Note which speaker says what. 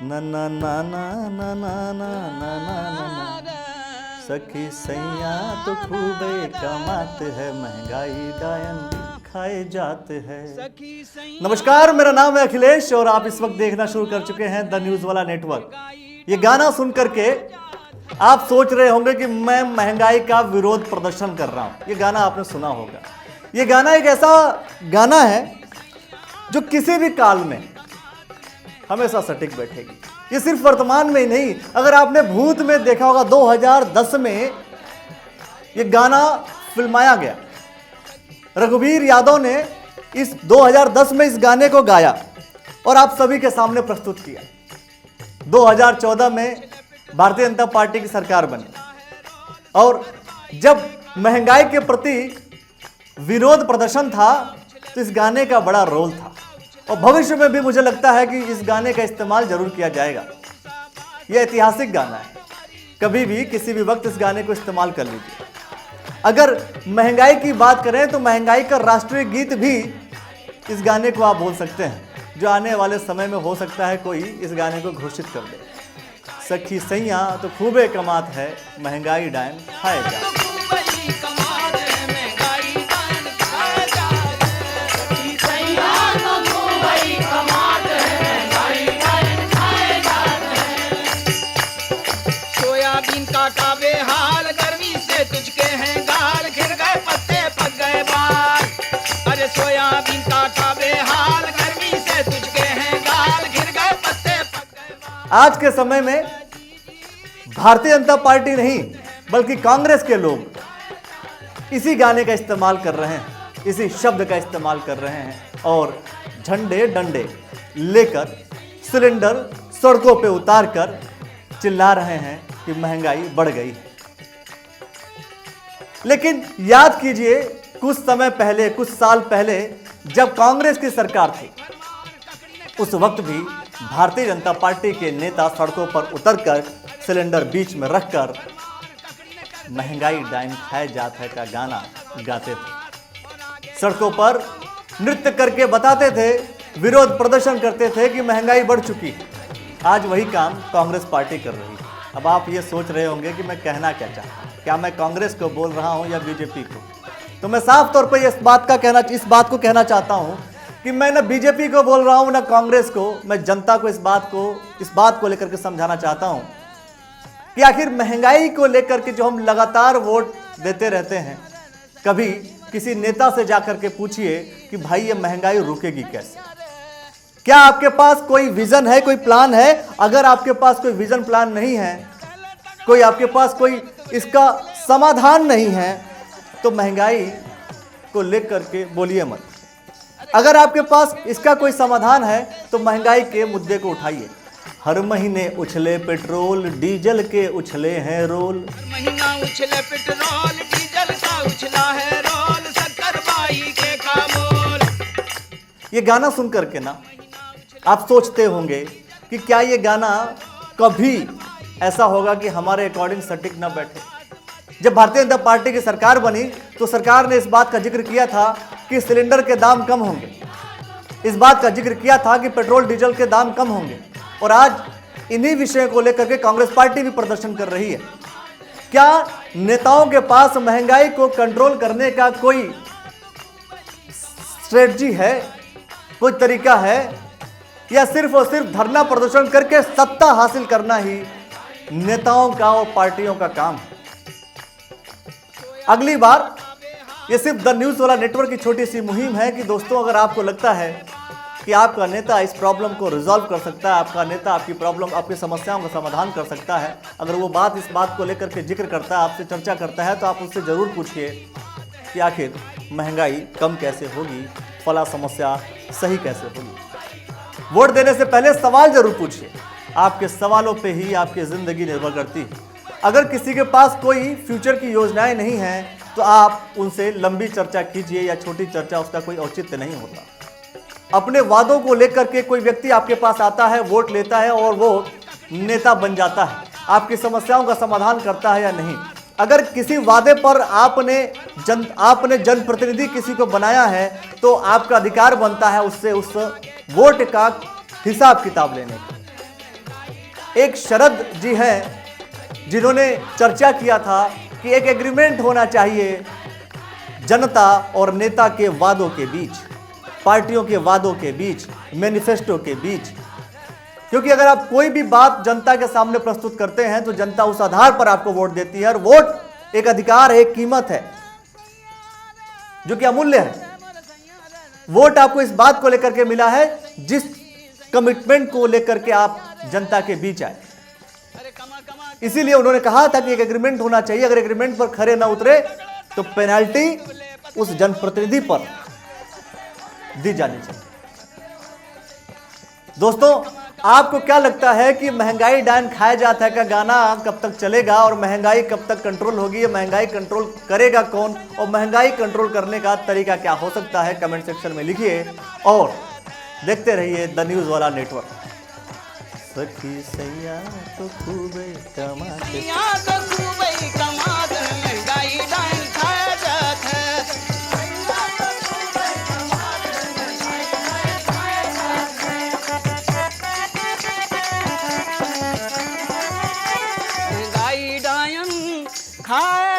Speaker 1: ना ना ना ना ना ना ना ना ना ना सखी सैया तो खूबे कमाते हैं, महंगाई डायन खाए जाते हैं। नमस्कार, मेरा नाम है अखिलेश और आप इस वक्त देखना शुरू कर चुके हैं द न्यूज वाला नेटवर्क। ये गाना सुन करके आप सोच रहे होंगे कि मैं महंगाई का विरोध प्रदर्शन कर रहा हूं। ये गाना आपने सुना होगा। ये गाना एक ऐसा गाना है जो किसी भी काल में हमेशा सटीक बैठेगी। ये सिर्फ वर्तमान में ही नहीं, अगर आपने भूत में देखा होगा 2010 में ये गाना फिल्माया गया। रघुवीर यादव ने इस 2010 में इस गाने को गाया और आप सभी के सामने प्रस्तुत किया। 2014 में भारतीय जनता पार्टी की सरकार बनी और जब महंगाई के प्रति विरोध प्रदर्शन था तो इस गाने का बड़ा रोल था और भविष्य में भी मुझे लगता है कि इस गाने का इस्तेमाल जरूर किया जाएगा। यह ऐतिहासिक गाना है, कभी भी किसी भी वक्त इस गाने को इस्तेमाल कर लीजिए। अगर महंगाई की बात करें तो महंगाई का राष्ट्रीय गीत भी इस गाने को आप बोल सकते हैं, जो आने वाले समय में हो सकता है कोई इस गाने को घोषित कर दे। सखी सैया तो खूबे कमात है, महंगाई डायन खाए जा।
Speaker 2: काबे हाल गर्मी से तुझके हैं गाल, घिर गए पत्ते पक गए बाल। अरे सोयाबीन का काबे हाल गर्मी से तुझके हैं गाल, घिर गए पत्ते पक गए बाल।
Speaker 1: आज के समय में भारतीय जनता पार्टी नहीं बल्कि कांग्रेस के लोग इसी गाने का इस्तेमाल कर रहे हैं, इसी शब्द का इस्तेमाल कर रहे हैं और झंडे डंडे लेकर सिलेंडर सड़कों पे उतार कर चिल्ला रहे हैं कि महंगाई बढ़ गई है। लेकिन याद कीजिए, कुछ समय पहले, कुछ साल पहले जब कांग्रेस की सरकार थी, उस वक्त भी भारतीय जनता पार्टी के नेता सड़कों पर उतरकर सिलेंडर बीच में रखकर महंगाई डायन खाए जात है का गाना गाते थे। सड़कों पर नृत्य करके बताते थे, विरोध प्रदर्शन करते थे कि महंगाई बढ़ चुकी है। आज वही काम कांग्रेस पार्टी कर रही है। अब आप ये सोच रहे होंगे कि मैं कहना क्या चाहता हूँ, क्या मैं कांग्रेस को बोल रहा हूँ या बीजेपी को? तो मैं साफ तौर पर इस बात को कहना चाहता हूँ कि मैं ना बीजेपी को बोल रहा हूँ ना कांग्रेस को। मैं जनता को इस बात को लेकर के समझाना चाहता हूँ कि आखिर महंगाई को लेकर के जो हम लगातार वोट देते रहते हैं, कभी किसी नेता से जाकर के पूछिए कि भाई ये महंगाई रुकेगी कैसे? क्या आपके पास कोई विजन है, कोई प्लान है? अगर आपके पास कोई विजन प्लान नहीं है, कोई आपके पास कोई इसका समाधान नहीं है, तो महंगाई को लेकर के बोलिए मत। अगर आपके पास इसका कोई समाधान है तो महंगाई के मुद्दे को उठाइए। हर महीने उछले पेट्रोल डीजल के उछले हैं रोल,
Speaker 2: महीना उछले पेट्रोल डीजल का उछला है रोल, शक्कर बाई के का मोल।
Speaker 1: ये गाना सुन करके ना आप सोचते होंगे कि क्या ये गाना कभी ऐसा होगा कि हमारे अकॉर्डिंग सटीक ना बैठे। जब भारतीय जनता पार्टी की सरकार बनी तो सरकार ने इस बात का जिक्र किया था कि सिलेंडर के दाम कम होंगे, इस बात का जिक्र किया था कि पेट्रोल डीजल के दाम कम होंगे, और आज इन्हीं विषयों को लेकर के कांग्रेस पार्टी भी प्रदर्शन कर रही है। क्या नेताओं के पास महंगाई को कंट्रोल करने का कोई स्ट्रेटजी है, कोई तरीका है, या सिर्फ और सिर्फ धरना प्रदर्शन करके सत्ता हासिल करना ही नेताओं का और पार्टियों का काम है? अगली बार ये सिर्फ द न्यूज वाला नेटवर्क की छोटी सी मुहिम है कि दोस्तों, अगर आपको लगता है कि आपका नेता इस प्रॉब्लम को रिजॉल्व कर सकता है, आपका नेता आपकी प्रॉब्लम, आपकी समस्याओं का समाधान कर सकता है, अगर वो इस बात को लेकर के जिक्र करता है, आपसे चर्चा करता है, तो आप उससे जरूर पूछिए कि आखिर महंगाई कम कैसे होगी, फला समस्या सही कैसे होगी। वोट देने से पहले सवाल जरूर पूछिए, आपके सवालों पे ही आपकी जिंदगी निर्भर करती है। अगर किसी के पास कोई फ्यूचर की योजनाएं नहीं हैं तो आप उनसे लंबी चर्चा कीजिए या छोटी चर्चा, उसका कोई औचित्य नहीं होता। अपने वादों को लेकर के कोई व्यक्ति आपके पास आता है, वोट लेता है और वो नेता बन जाता है, आपकी समस्याओं का समाधान करता है या नहीं। अगर किसी वादे पर आपने जनप्रतिनिधि किसी को बनाया है तो आपका अधिकार बनता है उससे उस वोट का हिसाब किताब लेने का। एक शरद जी हैं जिन्होंने चर्चा किया था कि एक एग्रीमेंट होना चाहिए जनता और नेता के वादों के बीच, पार्टियों के वादों के बीच, मैनिफेस्टो के बीच। क्योंकि अगर आप कोई भी बात जनता के सामने प्रस्तुत करते हैं तो जनता उस आधार पर आपको वोट देती है, और वोट एक अधिकार है, एक कीमत है जो कि अमूल्य है। वोट आपको इस बात को लेकर के मिला है जिस कमिटमेंट को लेकर के आप जनता के बीच आए। इसीलिए उन्होंने कहा था कि एक एग्रीमेंट होना चाहिए, अगर एग्रीमेंट पर खरे ना उतरे तो पेनल्टी उस जनप्रतिनिधि पर दी जानी चाहिए। दोस्तों, आपको क्या लगता है कि महंगाई डायन खाया जाता है का गाना कब तक चलेगा और महंगाई कब तक कंट्रोल होगी? महंगाई कंट्रोल करेगा कौन और महंगाई कंट्रोल करने का तरीका क्या हो सकता है? कमेंट सेक्शन में लिखिए और देखते रहिए द न्यूज वाला नेटवर्क। सखी सैया तो खूबे कमाते,
Speaker 2: महंगाई डायन खाया जात है। महंगाई डायन खाया